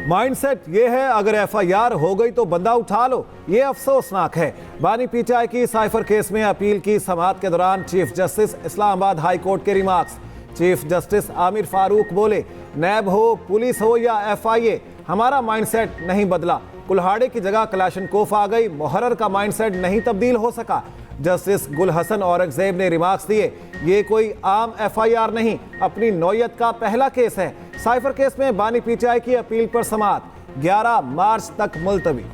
Mindset ये है, अगर एफआईआर हो गई तो बंदा उठा लो, ये अफसोसनाक है। बानी पीटीआई की साइफर केस में अपील की समाअत के दौरान chief justice Islamabad high court के remarks. Chief justice Aamir Farooq बोले, नैब हो, पुलिस हो या एफआईए, हमारा माइंडसेट नहीं बदला। कुल्हाड़े की जगह कलाशनकोफ आ गई, मुहर्रर का माइंडसेट नहीं तब्दील हो सका। जस्टिस गुल हसन औरंगजेब ने रिमार्क्स दिए, ये कोई आम एफआईआर नहीं, अपनी नौयत का पहला केस है। साइफर केस में बानी पीटीआई की अपील पर समाअत 11 मार्च तक मुलतवी।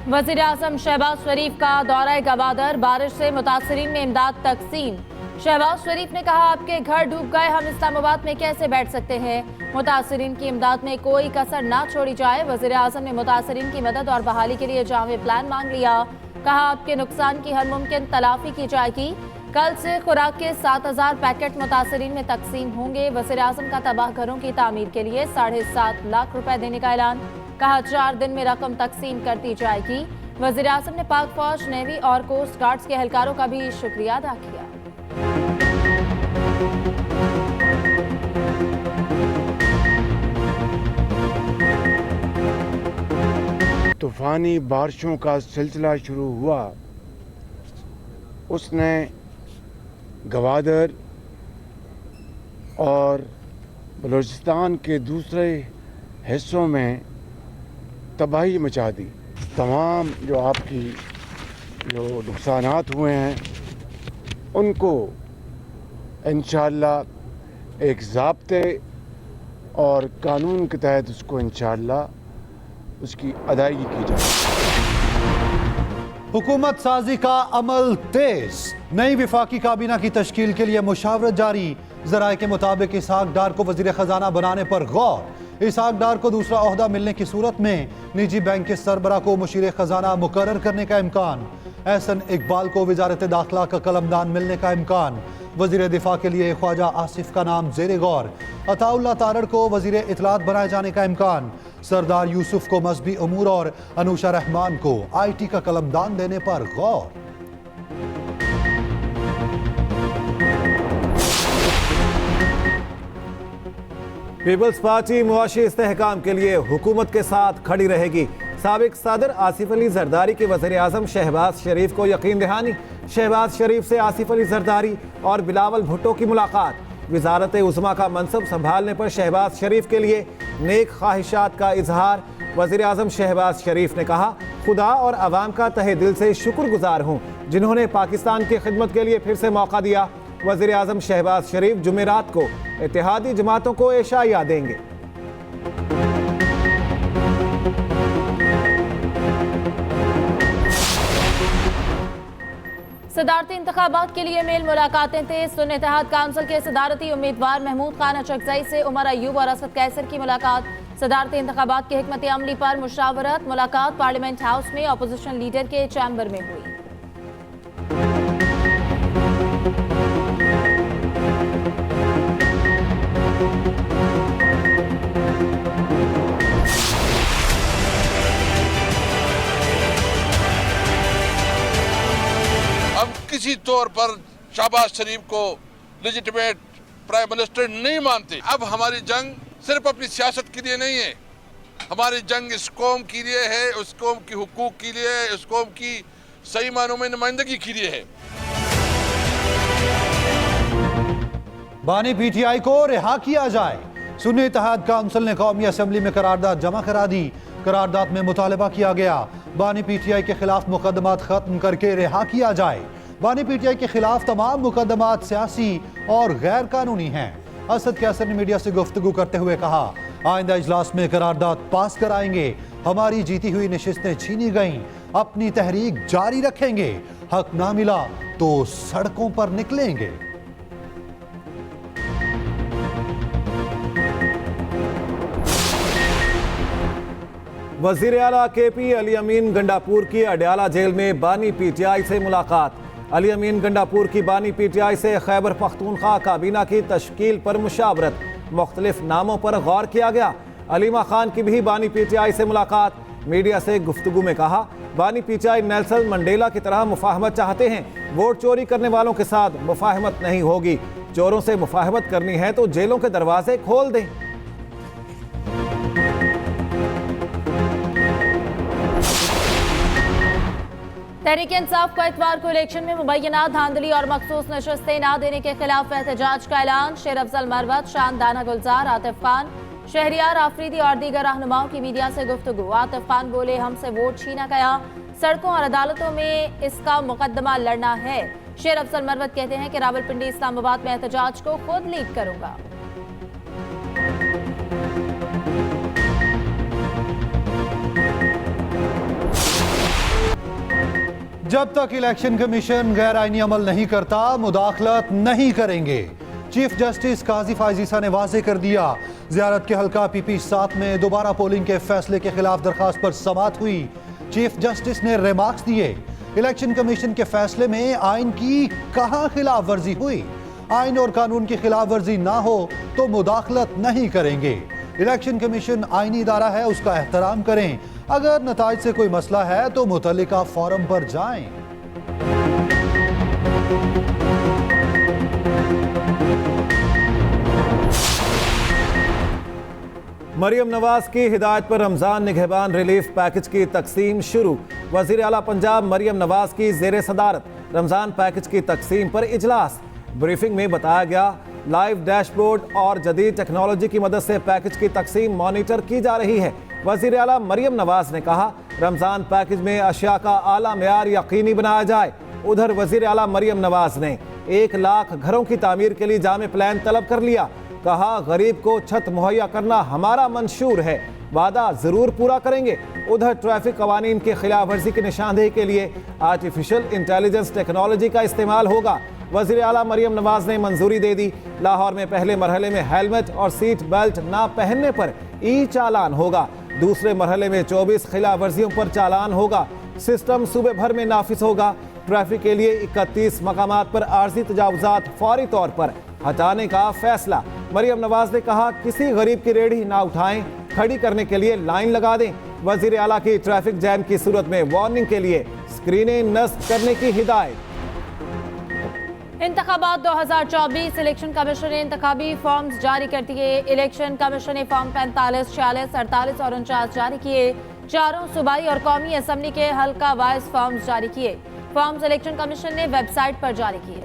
वज़ीर आज़म शहबाज शरीफ का दौरा गवादर, बारिश से मुतासरीन में इमदाद तकसीम। शहबाज शरीफ ने कहा, आपके घर डूब गए, हम इस्लामाबाद में कैसे बैठ सकते हैं। मुतासरीन की इमदाद में कोई कसर ना छोड़ी जाए। वज़ीर आज़म ने मुतासरीन की मदद और बहाली के लिए जामे प्लान मांग लिया। कहा, आपके नुकसान की हर मुमकिन तलाफी की जाएगी। कल से खुराक के 7000 पैकेट मुतासरीन में तकसीम होंगे। वज़ीर आज़म का तबाह घरों की तामीर के लिए 7.5 लाख रुपए देने का ऐलान। कहा, 4 दिन में रकम तकसीम कर दी जाएगी। वज़ीर आज़म ने पाक फौज, नेवी और कोस्ट गार्ड्स के एहलकारों का भी शुक्रिया अदा किया। तूफ़ानी बारिशों का सिलसिला शुरू हुआ, उसने गवादर और बलूचिस्तान के दूसरे हिस्सों में तबाही मचा दी। तमाम जो आपकी जो नुकसानात हुए हैं उनको इंशाअल्लाह एक ज़ाब्ते और कानून के तहत उसको इंशाअल्लाह उसकी अदायगी की जाए। हुकूमत साजी का अमल तेज, नई विफाकी काबीना की तश्कील के लिए मुशावरत जारी। ज़राए के मुताबिक इसहाक डार को वज़ीर ख़जाना बनाने पर गौर। इसहाक डार को दूसरा ओहदा मिलने की सूरत में निजी बैंक के सरबरा को मुशीर ख़जाना मुकर्रर करने का इम्कान। एहसन इकबाल को वज़ारत दाखिला का कलमदान मिलने का इम्कान। वज़ीर दिफा के लिए ख्वाजा आसिफ का नाम ज़ेरे गौर। अताउल्लाह तारड़ को वज़ीर इत्तलात बनाए जाने का इम्कान। सरदार यूसुफ को मजहबी अमूर और अनुशा रहमान को IT का कलमदान देने पर गौर। पीपल्स पार्टी मुआशी इस्तेहकाम के लिए हुकूमत के साथ खड़ी रहेगी। साबिक सदर आसिफ अली जरदारी के वज़ीर आज़म शहबाज शरीफ को यकीन दहानी। शहबाज शरीफ से आसिफ अली जरदारी और बिलावल भुट्टो की मुलाकात। वज़ारत उज़्मा का मनसब संभालने पर शहबाज शरीफ के लिए नेक ख्वाहिशात का इजहार। वज़ीर आज़म शहबाज शरीफ ने कहा, खुदा और अवाम का तहे दिल से शुक्रगुजार हूँ जिन्होंने पाकिस्तान की खिदमत के लिए फिर से मौका दिया। वज़ीर आज़म शहबाज शरीफ जुमेरात को इत्तेहादी जमातों को एशाइया देंगे। सदारती इंतखाबात के लिए मेल मुलाकातें तेज। सुन्नी इत्तेहाद काउंसिल के सदारती उम्मीदवार महमूद खान अचकज़ई से उमर अयूब और असद कैसर की मुलाकात। सदारती इंतखाबात की हिकमत अमली पर मुशावरत। मुलाकात पार्लियामेंट हाउस में अपोजिशन लीडर के चैम्बर में हुई। किसी तौर पर शहबाज शरीफ को लेजिटिमेट प्राइम मिनिस्टर नहीं मानते। अब हमारी जंग सिर्फ अपनी सियासत के लिए नहीं है, हमारी जंग इस कौम के लिए है, उस कौम की हुकूक के लिए है, उस कौम की सही मानों में नुमाइंदगी के लिए है। बानी पीटीआई को रिहा किया जाए। सुन्नी इत्तेहाद काउंसिल ने कौमी असम्बली में करारदाद जमा करा दी। करारदाद में मुतालबा किया गया, बानी पीटीआई के खिलाफ मुकदमात खत्म करके रिहा किया जाए। बानी पीटीआई के खिलाफ तमाम मुकदमात सियासी और गैर कानूनी हैं। असद कैसर ने मीडिया से गुफ्तगू करते हुए कहा, आइंदा इजलास में करारदाद पास कराएंगे। हमारी जीती हुई नशिस्तें छीनी गईं, अपनी तहरीक जारी रखेंगे। हक ना मिला तो सड़कों पर निकलेंगे। वज़ीर आला KP अली अमीन गंडापुर की अडयाला जेल में बानी पीटीआई से मुलाकात। अली अमीन गंडापुर की बानी पीटीआई से खैबर पख्तूनख्वा काबीना की तश्कील पर मुशावरत। मुख्तलिफ नामों पर गौर किया गया। अलीमा खान की भी बानी पीटीआई से मुलाकात। मीडिया से गुफ्तगू में कहा, बानी पीटीआई नेल्सन मंडेला की तरह मुफाहमत चाहते हैं, वोट चोरी करने वालों के साथ मुफाहमत नहीं होगी। चोरों से मुफाहमत करनी है तो जेलों के दरवाजे खोल दें। तहरीक इंसाफ का इतवार को इलेक्शन में मुबैना धांधली और मखसूस नशस्तें न देने के खिलाफ एहतजाज का ऐलान। शेर अफजल मरवत, शान दाना गुलजार, आतिफ खान, शहरियार आफरीदी और दीगर रहनुमाओं की मीडिया से गुफ्तगू। आतिफ खान बोले, हमसे वोट छीना गया, सड़कों और अदालतों में इसका मुकदमा लड़ना है। शेर अफजल मरवत कहते हैं कि रावलपिंडी इस्लामाबाद में एहतजाज को खुद लीड करूंगा। जब तक इलेक्शन कमीशन गैर आईनी अमल नहीं करता, मुदाखलत नहीं करेंगे। चीफ जस्टिस काजी फायजीसा ने वाजे कर दिया। ज़ियारत के हल्का PP 7 में दोबारा पोलिंग के फैसले के खिलाफ दरखास्त पर समाअत हुई। चीफ जस्टिस ने रिमार्क्स दिए, इलेक्शन कमीशन के फैसले में आइन की कहां खिलाफ वर्जी हुई। आइन और कानून की खिलाफ वर्जी ना हो तो मुदाखलत नहीं करेंगे। इलेक्शन कमीशन आईनी इदारा है, उसका एहतराम करें। अगर नताइज से कोई मसला है तो मुतल्लिका फोरम पर जाएं। मरियम नवाज की हिदायत पर रमजान निगहबान रिलीफ पैकेज की तकसीम शुरू। वजीर आला पंजाब मरियम नवाज की जेर सदारत रमजान पैकेज की तकसीम पर इजलास। ब्रीफिंग में बताया गया, लाइव डैशबोर्ड और जदीद टेक्नोलॉजी की मदद से पैकेज की तकसीम मॉनिटर की जा रही है। वजीर आला मरियम नवाज ने कहा, रमजान पैकेज में अशिया का आला मेयार यकीनी बनाया जाए। उधर वजीर आला मरियम नवाज ने 1 लाख घरों की तामीर के लिए जामे प्लान तलब कर लिया। कहा, गरीब को छत मुहैया करना हमारा मंशूर है, वादा जरूर पूरा करेंगे। उधर ट्रैफिक कवानीन की खिलाफ वर्जी की निशानदेही के लिए आर्टिफिशियल इंटेलिजेंस टेक्नोलॉजी का इस्तेमाल होगा। वज़ीर आला मरियम नवाज ने मंजूरी दे दी। लाहौर में पहले मरहले में हेलमेट और सीट बेल्ट ना पहनने पर चालान होगा। दूसरे मरहले में 24 खिलाफ वर्जियों पर चालान होगा। सिस्टम सूबे भर में नाफिज होगा। ट्रैफिक के लिए 31 मकामात पर आर्जी तजावुजात फौरी तौर पर हटाने का फैसला। मरियम नवाज ने कहा, किसी गरीब की रेढ़ी ना उठाएं, खड़ी करने के लिए लाइन लगा दें। वज़ीर आला की ट्रैफिक जैम की सूरत में वार्निंग के लिए स्क्रीनें नस्ब करने की हिदायत। इंतखाबात 2024 इलेक्शन कमीशन ने इंतखाबी फॉर्म्स जारी कर दिए। इलेक्शन कमीशन ने फॉर्म 45, 46, 48 और 49 जारी किए। चारों सूबाई और कौमी असम्बली के हल्का वाइज फॉर्म्स जारी किए। फॉर्म्स इलेक्शन कमीशन ने वेबसाइट पर जारी किए।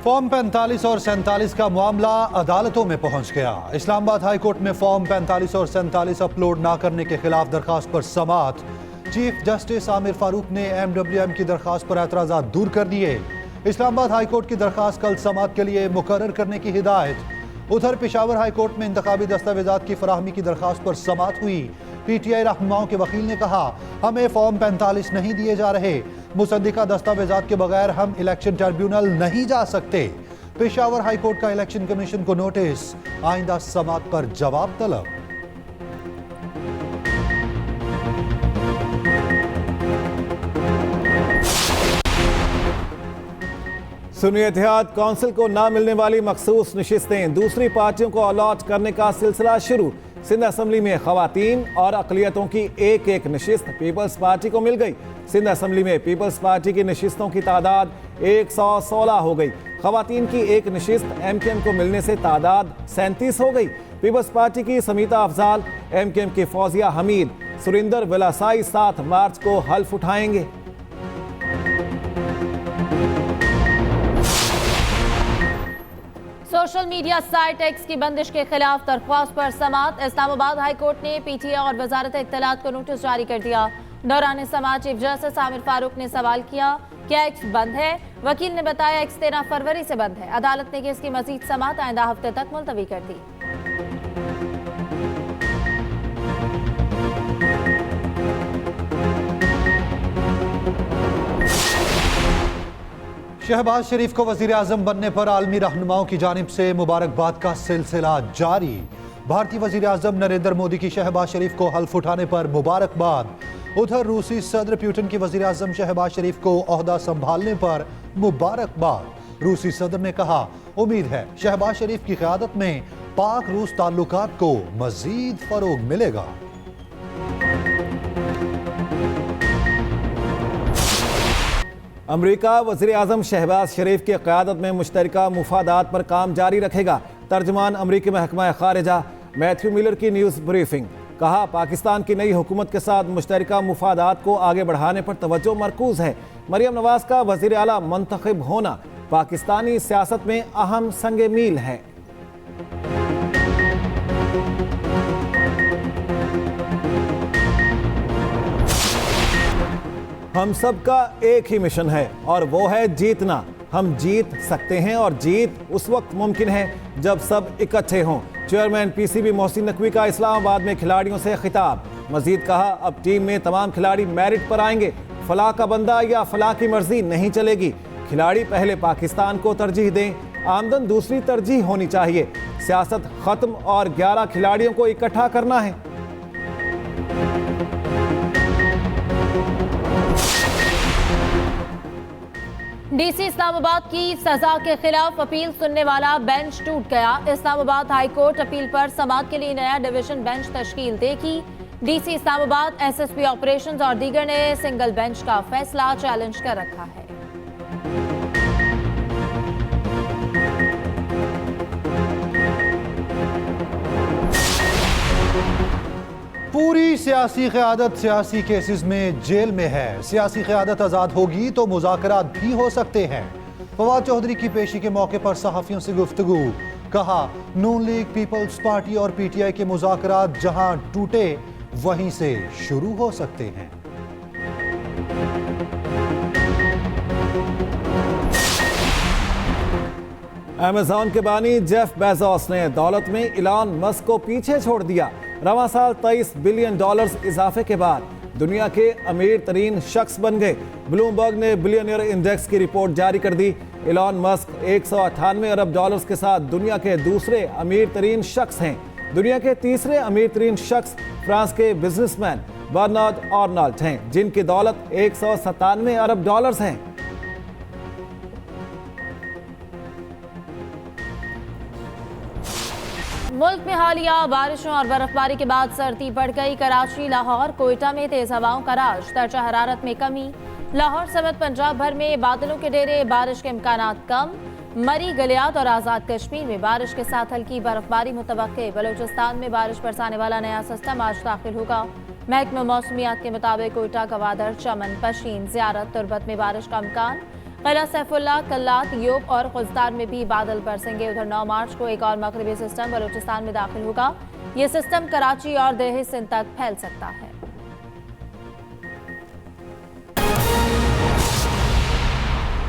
फॉर्म 45 और 47 का मामला अदालतों में पहुंच गया। इस्लामाबाद हाई कोर्ट में फॉर्म 45 और 47 अपलोड ना करने के खिलाफ दरखास्त पर समाअत। चीफ जस्टिस आमिर फारूक ने MWM की दरखास्त पर एतराज़ात दूर कर दिए। इस्लामाबाद हाई कोर्ट की दरखास्त कल समाअत के लिए मुकर्रर करने की हिदायत। उधर पेशावर हाई कोर्ट में इंतखाबी दस्तावेजात की फराहमी की दरखास्त पर समाअत हुई। PTI रहनुमाओं के वकील ने कहा, हमें फॉर्म 45 नहीं दिए जा रहे, मुसद्दिका दस्तावेजात के बगैर हम इलेक्शन ट्रिब्यूनल नहीं जा सकते। पेशावर हाई कोर्ट का इलेक्शन कमीशन को नोटिस, आइंदा समाअत पर जवाब तलब। सुन्नी इत्तेहाद काउंसिल को ना मिलने वाली मखसूस नशिस्तें दूसरी पार्टियों को अलॉट करने का सिलसिला शुरू। सिंध असम्बली में खवातीन और अक़लियतों की एक एक नशिस्त पीपल्स पार्टी को मिल गई। सिंध असम्बली में पीपल्स पार्टी की नशिस्तों की तादाद 116 हो गई। खवातीन की एक नशिस्त MKM को मिलने से तादाद 37 हो गई। पीपल्स पार्टी की समीता अफजाल, MKM की फौजिया हमीद, सुरिंदर विलासाई 7 मार्च को हल्फ उठाएंगे। सोशल मीडिया साइट एक्स की बंदिश के खिलाफ दरख्वास्त पर समाअत। इस्लामाबाद हाई कोर्ट ने PTI और वजारत इत्तलात को नोटिस जारी कर दिया। दौरान समाअत चीफ जस्टिस आमिर फारूक ने सवाल किया, क्या एक्स बंद है? वकील ने बताया, एक्स 13 फरवरी से बंद है। अदालत ने केस की मजीद समाअत आइंदा हफ्ते तक मुलतवी कर दी। शहबाज शरीफ को वजीर आजम बनने पर आलमी रहनुमाओं की जानिब से मुबारकबाद का सिलसिला जारी। भारतीय वजीर आजम नरेंद्र मोदी की शहबाज शरीफ को हल्फ उठाने पर मुबारकबाद। उधर रूसी सदर पुतिन की वजीर आजम शहबाज शरीफ को ओहदा संभालने पर मुबारकबाद। रूसी सदर ने कहा, उम्मीद है शहबाज शरीफ की क़यादत में पाक रूस ताल्लुकात को मजीद फरोग मिलेगा। अमरीका वज़ीर आज़म शहबाज शरीफ की क़यादत में मुश्तरका मुफादात पर काम जारी रखेगा। तर्जमान अमरीकी महकमा ख़ारिजा मैथ्यू मिलर की न्यूज़ ब्रीफिंग। कहा, पाकिस्तान की नई हुकूमत के साथ मुश्तरका मुफादात को आगे बढ़ाने पर तवज्जो मरकूज है। मरियम नवाज का वज़ीर आला मुंतखब होना पाकिस्तानी सियासत में अहम संग मील है। हम सब का एक ही मिशन है और वो है जीतना। हम जीत सकते हैं और जीत उस वक्त मुमकिन है जब सब इकट्ठे हों। चेयरमैन पीसीबी मोहसिन नकवी का इस्लामाबाद में खिलाड़ियों से खिताब। मजीद कहा, अब टीम में तमाम खिलाड़ी मेरिट पर आएंगे। फलाह का बंदा या फलाह की मर्जी नहीं चलेगी। खिलाड़ी पहले पाकिस्तान को तरजीह दें, आमदन दूसरी तरजीह होनी चाहिए। सियासत खत्म और 11 खिलाड़ियों को इकट्ठा करना है। डीसी इस्लामाबाद की सजा के खिलाफ अपील सुनने वाला बेंच टूट गया। इस्लामाबाद हाई कोर्ट अपील पर समाअत के लिए नया डिवीजन बेंच तश्कील देगी। डीसी इस्लामाबाद, एसएसपी ऑपरेशंस और दीगर ने सिंगल बेंच का फैसला चैलेंज कर रखा है। पूरी सियासी क़यादत सियासी केसेस में जेल में है। सियासी क़यादत आज़ाद होगी तो मुज़ाकरात भी हो सकते हैं। फवाद चौधरी की पेशी के मौके पर सहाफ़ियों से गुफ्तगू। कहा, नून लीग, पीपल्स पार्टी और पीटीआई के मुज़ाकरात जहां टूटे वहीं से शुरू हो सकते हैं। अमेज़न के बानी जेफ बेजोस ने दौलत में इलॉन मस्क को पीछे छोड़ दिया। रवां साल $23 बिलियन इजाफे के बाद दुनिया के अमीर तरीन शख्स बन गए। ब्लूमबर्ग ने बिलियनियर इंडेक्स की रिपोर्ट जारी कर दी। इलॉन मस्क $198 अरब के साथ दुनिया के दूसरे अमीर तरीन शख्स हैं। दुनिया के तीसरे अमीर तरीन शख्स फ्रांस के बिजनेसमैन बर्नार्ड आर्नल्ट हैं, जिनकी दौलत $197 अरब है। मुल्क में हालिया बारिशों और बर्फबारी के बाद सर्दी बढ़ गई। कराची, लाहौर, कोयटा में तेज हवाओं का राज। दर्जा हरारत में कमी। लाहौर समेत पंजाब भर में बादलों के डेरे, बारिश के इम्कानात कम। मरी, गलियात और आज़ाद कश्मीर में बारिश के साथ हल्की बर्फबारी मुतवक्के। बलूचिस्तान में बारिश बरसाने वाला नया सिस्टम आज दाखिल होगा। महकमा मौसमियात के मुताबिक कोयटा, गवादर, चमन, पशीन, ज़ियारत, तुरबत में बारिश का इम्कान। किला सैफुल्ला, कल्लात, योब और खुजदार में भी बादल बरसेंगे। उधर 9 मार्च को एक और मगरबी सिस्टम बलूचिस्तान में दाखिल होगा। ये सिस्टम कराची और देह सिंध तक फैल सकता है।